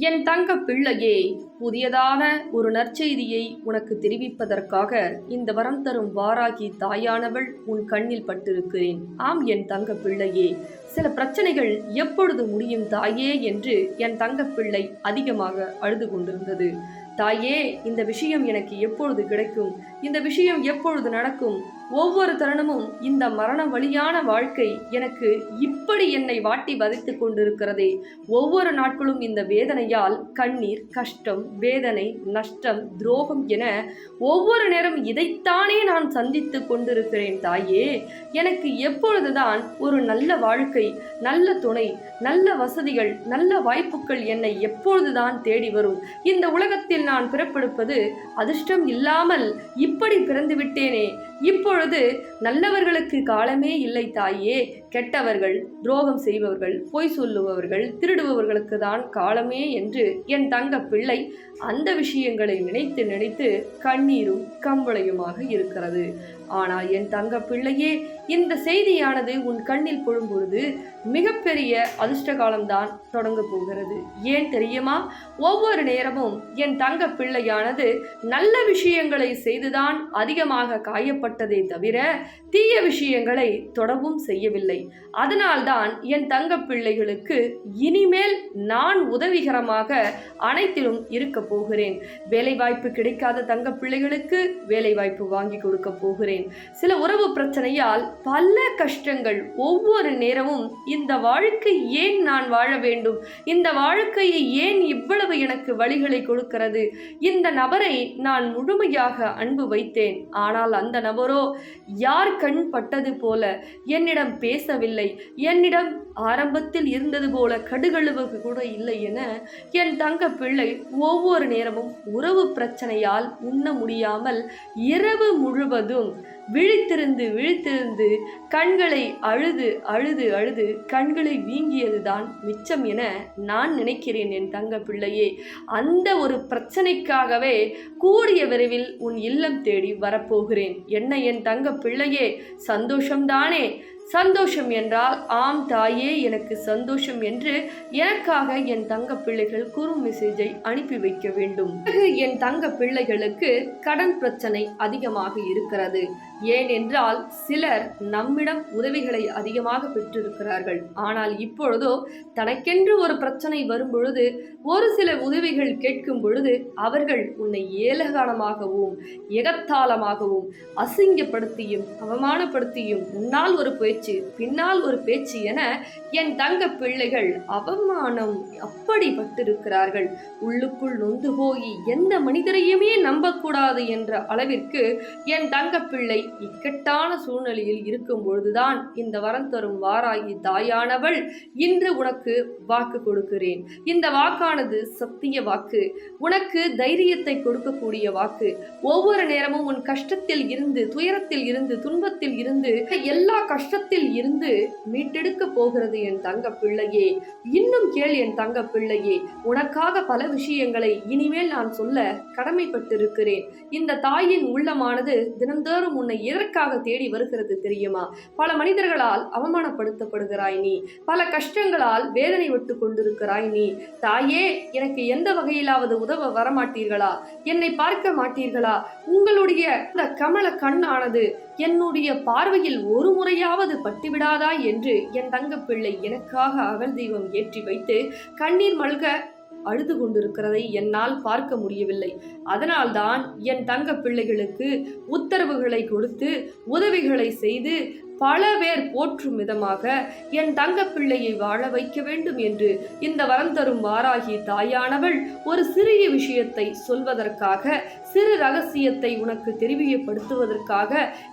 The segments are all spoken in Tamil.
என் தங்க பிள்ளையே, புதியதான ஒரு நற்செய்தியை உனக்கு தெரிவிப்பதற்காக இந்த வரம் தரும் வாராகி தாயானவள் உன் கண்ணில் பட்டிருக்கிறேன். ஆம் என் தங்க பிள்ளையே, சில பிரச்சனைகள் எப்பொழுது முடியும் தாயே என்று என் தங்க பிள்ளை அதிகமாக அழுது கொண்டிருந்தது. தாயே, இந்த விஷயம் எனக்கு எப்பொழுது கிடைக்கும்? இந்த விஷயம் எப்பொழுது நடக்கும்? ஒவ்வொரு தருணமும் இந்த மரண வழியான வாழ்க்கை எனக்கு இப்படி என்னை வாட்டி வதைத்து கொண்டிருக்கிறதே. ஒவ்வொரு நாட்களும் இந்த வேதனையால் கண்ணீர், கஷ்டம், வேதனை, நஷ்டம், துரோகம் என ஒவ்வொரு நேரம் இதைத்தானே நான் சந்தித்து கொண்டிருக்கிறேன் தாயே. எனக்கு எப்பொழுதுதான் ஒரு நல்ல வாழ்க்கை, நல்ல துணை, நல்ல வசதிகள், நல்ல வாய்ப்புகள் என்னை எப்பொழுதுதான் தேடி வரும்? இந்த உலகத்தில் நான் பிறப்பெடுப்பது அதிர்ஷ்டம் இல்லாமல் இப்படி பிறந்து விட்டேனே. இப்பொழுது நல்லவர்களுக்கு காலமே இல்லை தாயே. கெட்டவர்கள், துரோகம் செய்பவர்கள், பொய் சொல்லுபவர்கள், திருடுபவர்களுக்கு தான் காலமே என்று என் தங்க பிள்ளை அந்த விஷயங்களை நினைத்து நினைத்து கண்ணீரும் கம்பளையுமாக இருக்கிறது. ஆனால் என் தங்க பிள்ளையே, இந்த செய்தியானது உன் கண்ணில் பொழும்பொழுது மிகப்பெரிய அதிர்ஷ்ட காலம்தான் தொடங்க போகிறது. ஏன் தெரியுமா? ஒவ்வொரு நேரமும் என் தங்க பிள்ளையானது நல்ல விஷயங்களை செய்துதான் அதிகமாக காயப்பட்டதே தவிர தீய விஷயங்களை தொடவும் செய்யவில்லை. அதனால்தான் என் தங்க பிள்ளைகளுக்கு இனிமேல் நான் உதவிகரமாக அனைத்திலும் இருக்க போகிறேன். வேலைவாய்ப்பு கிடைக்காத தங்க பிள்ளைகளுக்கு வேலைவாய்ப்பு வாங்கி கொடுக்க போகிறேன். சில உறவு பிரச்சனையால் பல கஷ்டங்கள், ஒவ்வொரு நேரமும் இந்த வாழ்க்கை ஏன் நான் வாழ வேண்டும்? இந்த வாழ்க்கையை ஏன் இவ்வளவு எனக்கு வழிகளை கொடுக்கிறது? இந்த நபரை நான் முழுமையாக அன்பு வைத்தேன், ஆனால் அந்த நபரோ யார் கண் பட்டது போல என்னிடம் பேசவில்லை, என்னிடம் ஆரம்பத்தில் இருந்தது போல கடுகழுவுக்கு கூட இல்லை என என் தங்க பிள்ளை ஒவ்வொரு நேரமும் உறவு பிரச்சனையால் உண்ண முடியாமல் இரவு முழுவதும் விழித்திருந்து கண்களை அழுது அழுது அழுது கண்களை வீங்கியதுதான் மிச்சம் என நான் நினைக்கிறேன் என் தங்க பிள்ளையே. அந்த ஒரு பிரச்சனைக்காகவே கூடிய விரைவில் உன் இல்லம் தேடி வரப்போகிறேன். என்ன என் தங்க பிள்ளையே, சந்தோஷம்தானே? சந்தோஷம் என்றால் ஆம் தாயே, எனக்கு சந்தோஷம் என்று எனக்காக என் தங்க பிள்ளைகள் கூறும் மெசேஜை அனுப்பி வைக்க வேண்டும். என் தங்க பிள்ளைகளுக்கு கடன் பிரச்சனை அதிகமாக இருக்கிறது. ஏனென்றால் சிலர் நம்மிடம் உதவிகளை அதிகமாக பெற்றிருக்கிறார்கள். ஆனால் இப்பொழுதோ தனக்கென்று ஒரு பிரச்சனை வரும் பொழுது, ஒரு சில உதவிகள் கேட்கும் பொழுது அவர்கள் உன்னை ஏளனமாகவும் எகத்தாளமாகவும் அசிங்கப்படுத்தியும் அவமானப்படுத்தியும் முன்னால் ஒரு பேச்சு பின்னால் ஒரு பேச்சு என என் தங்க பிள்ளைகள் அவமானம் அப்படிப்பட்டிருக்கிறார்கள். உள்ளுக்குள் நொந்து போய் எந்த மனிதரையுமே நம்பக்கூடாது என்ற அளவிற்கு என் தங்க பிள்ளை இக்கட்டான சூழ்நிலையில் இருக்கும் பொழுதுதான் இந்த வரம் தரும் வாராகி தாயானவள் இன்று உனக்கு வாக்கு கொடுக்கிறேன். இந்த வாக்கானது சத்திய வாக்கு, உனக்கு தைரியத்தை கொடுக்கக்கூடிய வாக்கு. ஒவ்வொரு நேரமும் உன் கஷ்டத்தில் இருந்து, துயரத்தில் இருந்து, துன்பத்தில் இருந்து, எல்லா கஷ்டத்தில் இருந்து மீட்டெடுக்க போகிறது என் தங்க பிள்ளையே. இன்னும் கேள் என் தங்க பிள்ளையே, உனக்காக பல விஷயங்களை இனிமேல் நான் சொல்ல கடமைப்பட்டிருக்கிறேன். இந்த தாயின் உள்ளமானது தினந்தோறும் உன்னை எதற்காக தேடி வருகிறது தெரியுமா? பல மனிதர்களால் அவமானப்படுத்தப்படுகிறாய் நீ, பல கஷ்டங்களால் வேதனை விட்டு கொண்டிருக்கிறாய் நீ. தாயே, எனக்கு எந்த வகையிலாவது உதவ வரமாட்டீர்களா? என்னை பார்க்க மாட்டீர்களா? உங்களுடைய இந்த கமல கண்ணானது என்னுடைய பார்வையில் ஒரு முறையாவது பட்டுவிடாதா என்று என் தங்க பிள்ளை எனக்காக அகல் தெய்வம் ஏற்றி வைத்து கண்ணீர் மல்க அழுது கொண்டிருக்கிறதை என்னால் பார்க்க முடியவில்லை. அதனால்தான் என் தங்க பிள்ளைகளுக்கு உத்தரவுகளை கொடுத்து உதவிகளை செய்து பல பேர் போற்றும் விதமாக என் தங்க பிள்ளையை வாழ வைக்க வேண்டும் என்று இந்த வரம் தரும் வாராகி தாயானவள் ஒரு சிறிய விஷயத்தை சொல்வதற்காக, சிறு ரகசியத்தை உனக்கு தெரியப்படுத்துவதற்காக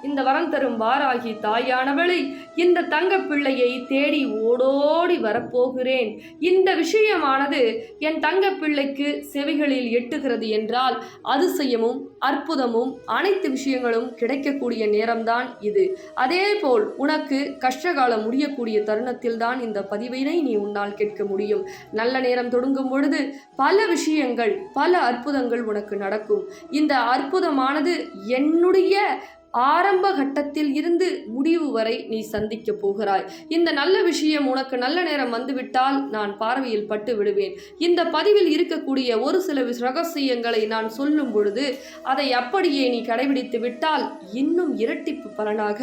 இந்த வரம் தரும் வாராகி தாயானவளை இந்த தங்க பிள்ளையை தேடி ஓடோடி வரப்போகிறேன். இந்த விஷயமானது என் தங்க பிள்ளைக்கு செவிகளில் எட்டுகிறது என்றால் அதிசயமும் அற்புதமும் அனைத்து விஷயங்களும் கிடைக்கக்கூடிய நேரம்தான் இது. அதேபோல் உனக்கு கஷ்டகாலம் முடியக்கூடிய தருணத்தில் தான் இந்த பதிவினை நீ உன்னால் கேட்க முடியும். நல்ல நேரம் தொடங்கும் பொழுது பல விஷயங்கள், பல அற்புதங்கள் உனக்கு நடக்கும். இந்த அற்புதமானது என்னுடைய ஆரம்ப கட்டத்தில் இருந்து முடிவு வரை நீ சந்திக்க போகிறாய். இந்த நல்ல விஷயம் உனக்கு நல்ல நேரம் வந்துவிட்டால் நான் பார்வையில் பட்டு விடுவேன். இந்த பதிவில் இருக்கக்கூடிய ஒரு சில ரகசியங்களை நான் சொல்லும் பொழுது அதை அப்படியே நீ கடைபிடித்து விட்டால் இன்னும் இரட்டிப்பு பலனாக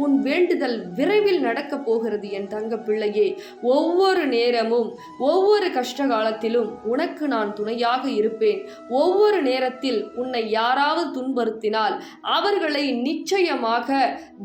உன் வேண்டுதல் விரைவில் நடக்கப் போகிறது என் தங்க பிள்ளையே. ஒவ்வொரு நேரமும் ஒவ்வொரு கஷ்ட காலத்திலும் உனக்கு நான் துணையாக இருப்பேன். ஒவ்வொரு நேரத்தில் உன்னை யாராவது துன்புறுத்தினால் அவர்களை நிச்சயமாக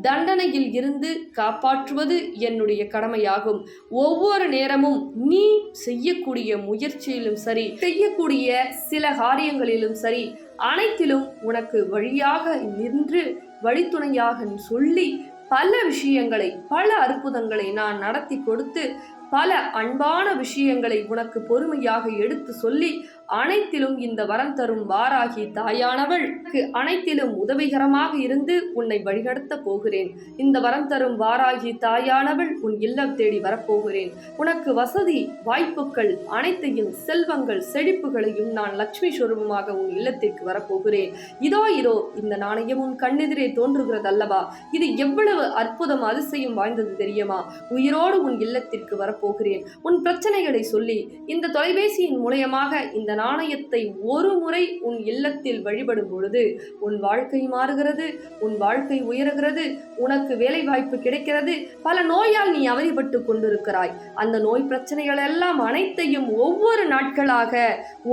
தண்டனையில் இருந்து காப்பாற்றுவது என்னுடைய கடமையாகும். ஒவ்வொரு நேரமும் நீ செய்யக்கூடிய முயற்சியிலும் சரி, செய்யக்கூடிய சில காரியங்களிலும் சரி, அனைத்திலும் உனக்கு வழியாக நின்று வழித்துணையாக சொல்லி பல விஷயங்களை, பல அற்புதங்களை நான் நடத்தி கொடுத்து பல அன்பான விஷயங்களை உனக்கு பொறுமையாக எடுத்து சொல்லி அனைத்திலும் இந்த வரம் தரும் வாராகி தாயானவள் அனைத்திலும் உதவிகரமாக இருந்து உன்னை வழிநடத்த போகிறேன். இந்த வரம் தரும் வாராகி தாயானவள் உன் இல்லம் தேடி வரப்போகிறேன். உனக்கு வசதி வாய்ப்புகள் அனைத்தையும், செல்வங்கள் செழிப்புகளையும் நான் லட்சுமி ஸ்வரூபமாக உன் இல்லத்திற்கு வரப்போகிறேன். இதோ இந்த நாணயம் உன் கண்ணெதிரே தோன்றுகிறது அல்லவா? இது எவ்வளவு அற்புதம் அதிசயம் வாய்ந்தது தெரியுமா? உயிரோடு உன் இல்லத்திற்கு வரப்போகிறேன். உன் பிரச்சனைகளை சொல்லி இந்த தொலைபேசியின் மூலமாக இந்த நாணயத்தை ஒரு முறை உன் இல்லத்தில் வழிபடும் பொழுது உன் வாழ்க்கை மாறுகிறது, உன் வாழ்க்கை உயர்கிறது, உனக்கு வேலை வாய்ப்பு கிடைக்கிறது. பல நோயால் நீ அவதிப்பட்டு கொண்டிருக்கிறாய். அந்த நோய் பிரச்சனைகள் எல்லாம் அனைத்தையும் ஒவ்வொரு நாட்களாக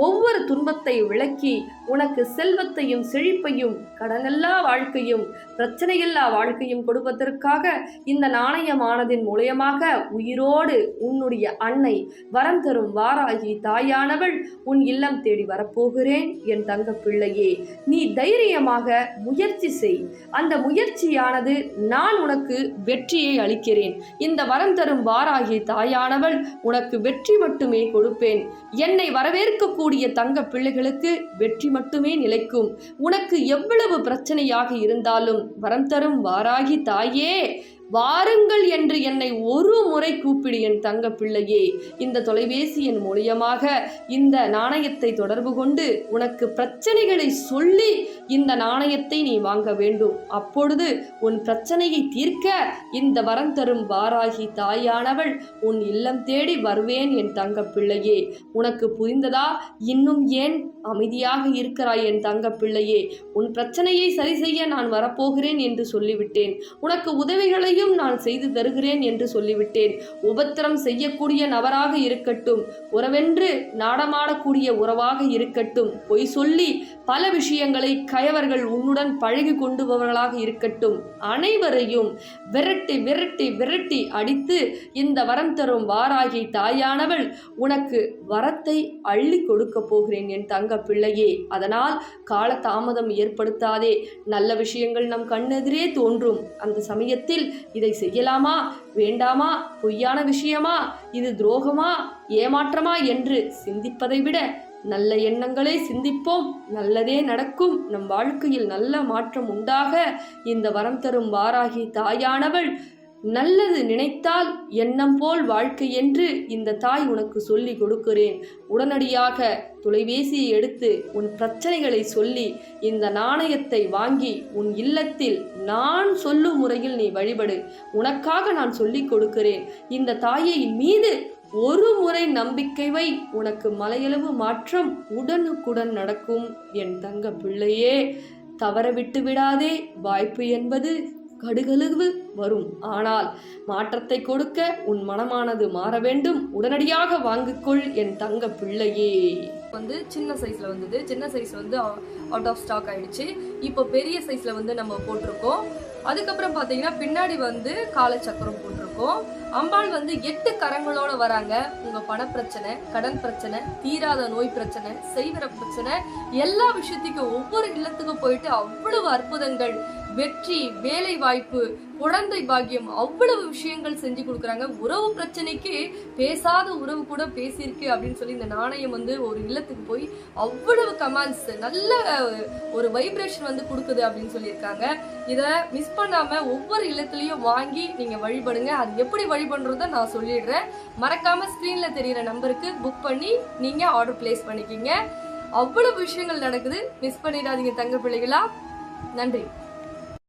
ஒவ்வொரு துன்பத்தை விளக்கி உனக்கு செல்வத்தையும் செழிப்பையும் கடனெல்லா வாழ்க்கையும் பிரச்சனையில்லா வாழ்க்கையும் கொடுப்பதற்காக இந்த நாணயமானதின் மூலமாக உயிரோடு உன்னுடைய அன்னை வரம் தரும் வாராகி தாயானவள் உன் இல்லம் தேடி வரப்போகிறேன் என் தங்க பிள்ளையே. நீ தைரியமாக முயற்சி செய். அந்த முயற்சியானது நான் உனக்கு வெற்றியை அளிக்கிறேன். இந்த வரம் தரும் வாராகி தாயானவள் உனக்கு வெற்றி மட்டுமே கொடுப்பேன். என்னை வரவேற்கக்கூடிய தங்க பிள்ளைகளுக்கு வெற்றி மட்டுமே நிலைக்கும். உனக்கு எவ்வளவு பிரச்சனையாக இருந்தாலும் வரம் தரும் வாராகி தாயே வாருங்கள் என்று என்னை ஒரு முறை கூப்பிடு என் தங்க பிள்ளையே. இந்த தொலைபேசியின் மூலியமாக இந்த நாணயத்தை தொடர்பு கொண்டு உனக்கு பிரச்சனைகளை சொல்லி இந்த நாணயத்தை நீ வாங்க வேண்டும். அப்பொழுது உன் பிரச்சனையை தீர்க்க இந்த வரம் தரும் வாராகி தாயானவள் உன் இல்லம் தேடி வருவேன் என் தங்க பிள்ளையே. உனக்கு புரிந்ததா? இன்னும் ஏன் அமைதியாக இருக்கிறாய் என் தங்க பிள்ளையே? உன் பிரச்சனையை சரி செய்ய நான் வரப்போகிறேன் என்று சொல்லிவிட்டேன். உனக்கு உதவிகளையும் நான் செய்து தருகிறேன் என்று சொல்லிவிட்டேன். உபத்திரம் செய்யக்கூடிய நபராக இருக்கட்டும், உறவென்று நாடமாடக்கூடிய உறவாக இருக்கட்டும், பொய் சொல்லி பல விஷயங்களை கயவர்கள் உன்னுடன் பழகி கொண்டுபவர்களாக இருக்கட்டும், அனைவரையும் விரட்டி விரட்டி விரட்டி அடித்து இந்த வரம் தரும் வாராகி தாயானவள் உனக்கு வரத்தை அள்ளி கொடுக்க போகிறேன் என் தங்க பிள்ளையே. அதனால் கால தாமதம் ஏற்படுத்தாதே. நல்ல விஷயங்கள் நம் கண்ணெதிரே தோன்றும். அந்த சமயத்தில் இதை செய்யலாமா வேண்டாமா, பொய்யான விஷயமா, இது துரோகமா ஏமாற்றமா என்று சிந்திப்பதை விட நல்ல எண்ணங்களே சிந்திப்போம். நல்லதே நடக்கும். நம் வாழ்க்கையில் நல்ல மாற்றம் உண்டாக இந்த வரம் தரும் வாராகி தாயானவள் நல்லது நினைத்தால் எண்ணம் போல் வாழ்க்கை என்று இந்த தாய் உனக்கு சொல்லி கொடுக்கிறேன். உடனடியாக தொலைபேசியை எடுத்து உன் பிரச்சனைகளை சொல்லி இந்த நாணயத்தை வாங்கி உன் இல்லத்தில் நான் சொல்லும் முறையில் நீ வழிபடு. உனக்காக நான் சொல்லிக் கொடுக்கிறேன். இந்த தாயை மீது ஒரு முறை நம்பிக்கை வை. உனக்கு மலையளவு மாற்றம் உடனுக்குடன் நடக்கும் என் தங்க பிள்ளையே. தவற விட்டு விடாதே. வாய்ப்பு என்பது கடுகளவு வரும். ஆனால் மாற்றத்தை கொடுக்க உன் மனமானது மாற வேண்டும். உடனடியாக வாங்கிக்கொள் என் தங்க பிள்ளையே. சின்ன சைஸ்ல வந்தது. சின்ன சைஸ் அவுட் ஆஃப் ஸ்டாக் ஆயிடுச்சு. இப்போ பெரிய சைஸ்ல நம்ம போட்டிருக்கோம். அதுக்கப்புறம் பார்த்தீங்கன்னா பின்னாடி காலச்சக்கரம் போட்டிருக்கோம். அம்பாள் 8 கரங்களோட வராங்க. உங்க பணப்பிரச்சனை, கடன் பிரச்சனை, தீராத நோய் பிரச்சனை, செய்வர பிரச்சனை, எல்லா விஷயத்துக்கும் ஒவ்வொரு இல்லத்துக்கும் போயிட்டு அவ்வளவு அற்புதங்கள், வெற்றி, வேலை வாய்ப்பு, குழந்தை பாக்கியம், அவ்வளவு விஷயங்கள் செஞ்சு கொடுக்குறாங்க. உறவு பிரச்சனைக்கு பேசாத உறவு கூட பேசியிருக்கு அப்படின்னு சொல்லி இந்த நாணயம் ஒரு இல்லத்துக்கு போய் அவ்வளவு கமாண்ட்ஸ், நல்ல ஒரு வைப்ரேஷன் கொடுக்குது அப்படின்னு சொல்லியிருக்காங்க. இதை மிஸ் பண்ணாம ஒவ்வொரு இல்லத்துலயும் வாங்கி நீங்க வழிபடுங்க. அது எப்படி வழிபடுறத நான் சொல்லிடுறேன். மறக்காம ஸ்கிரீன்ல தெரியுற நம்பருக்கு புக் பண்ணி நீங்க ஆர்டர் பிளேஸ் பண்ணிக்கிங்க. அவ்வளவு விஷயங்கள் நடக்குது. மிஸ் பண்ணிடாதீங்க தங்க பிள்ளைகளா. நன்றி.